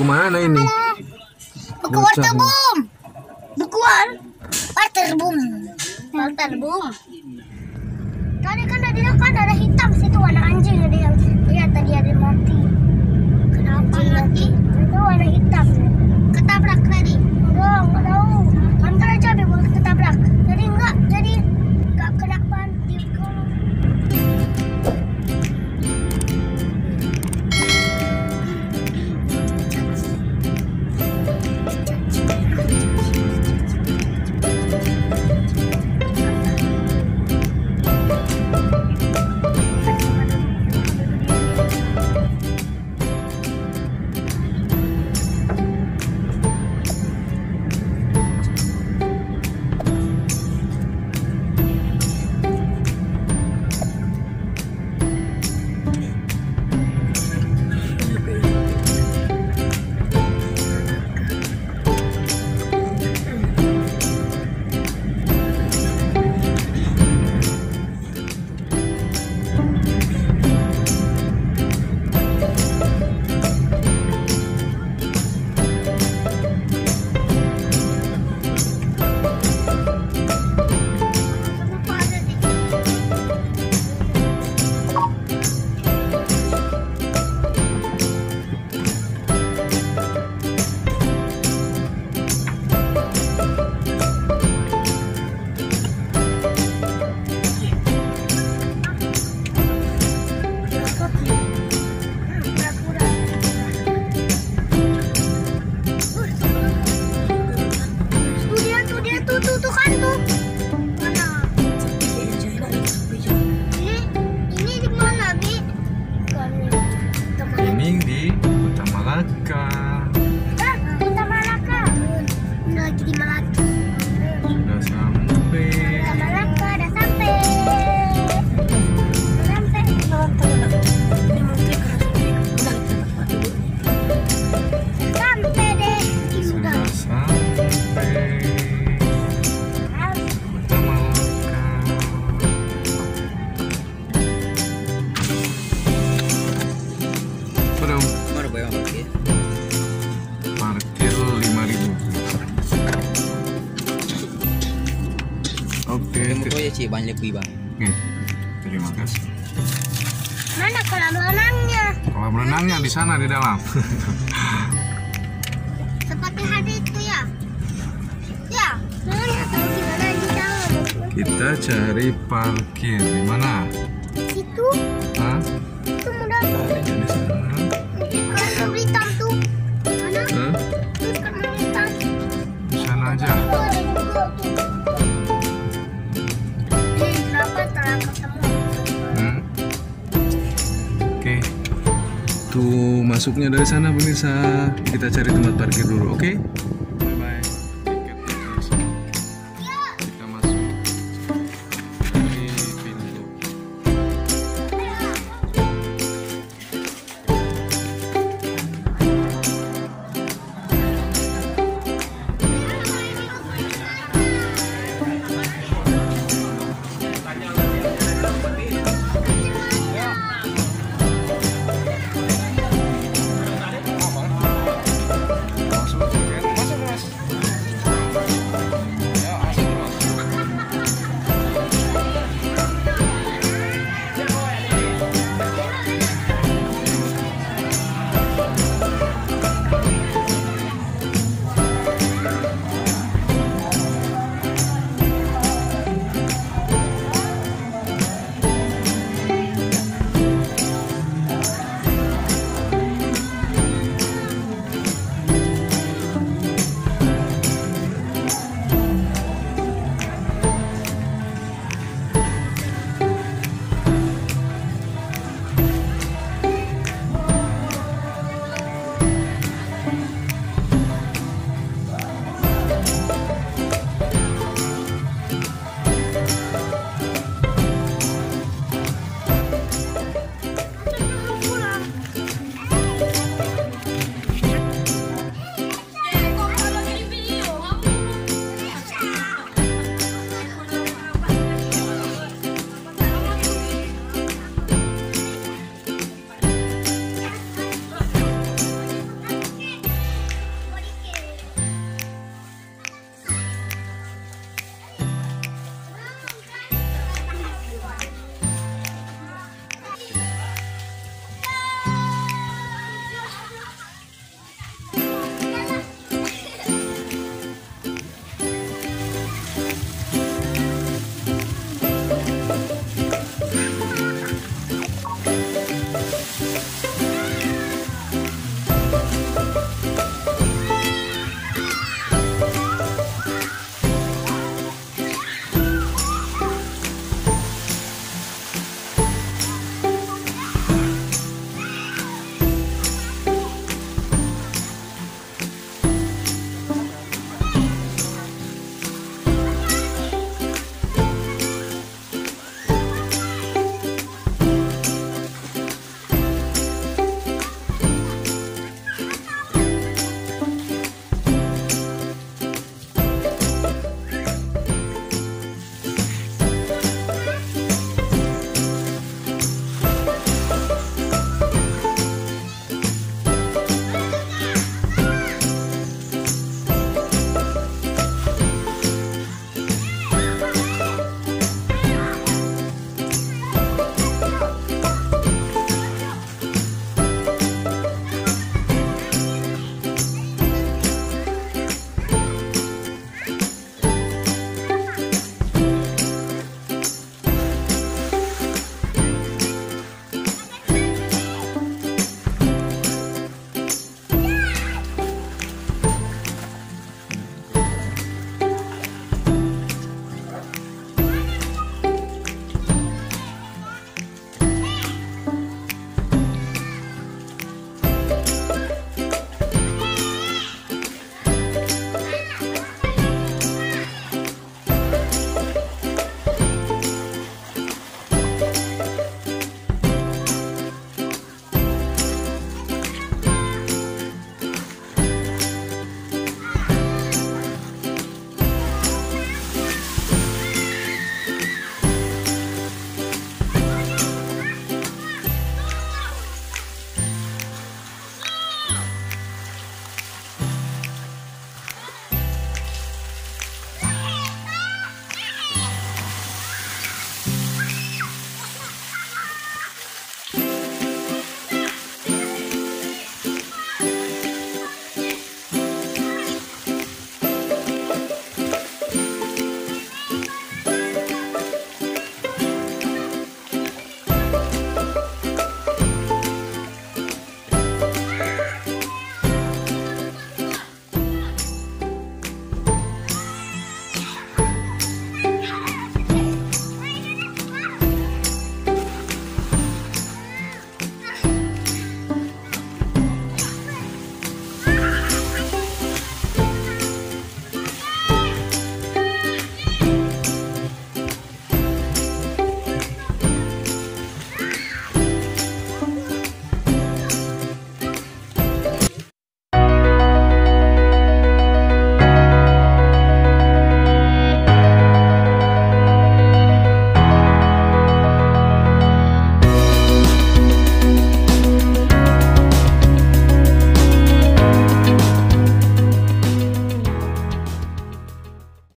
kemana ini? Mau ke Waterboom. Waterboom. Tadi kan ada hitam situ, warna anjing ada yang lihat tadi ada mati. Kenapa mati? Itu warna hitam. Ketabrak tadi. Enggak tahu. Antar aja bebas ketabrak. Jadi enggak kena ban di kolong. Tuh kan tuh. Mana? Ini di mana, Bi? Ini di Kota Malaka. Kota Malaka. Lagi di Malaka. Sudah sampai. Kota Malaka udah sampai. Sampai deh. Sudah sampai. Parkir 5.000. Oke. Banyak lebih bang. Oke. Terima kasih. Mana kolam renangnya? Kolam renangnya di sana di dalam. Seperti hari itu ya? Ya. Mana tahu gimana di dalam? Kita cari parkir di mana? Situ. Hah? Itu mudah. Di sana. Kalau hitam tuh. Mana? Hah? Terus karena hitam. Di sana aja. Tuh ada juga tuh. Kenapa telah ketemu? Oke. Tuh masuknya dari sana pemirsa. Kita cari tempat parkir dulu, oke?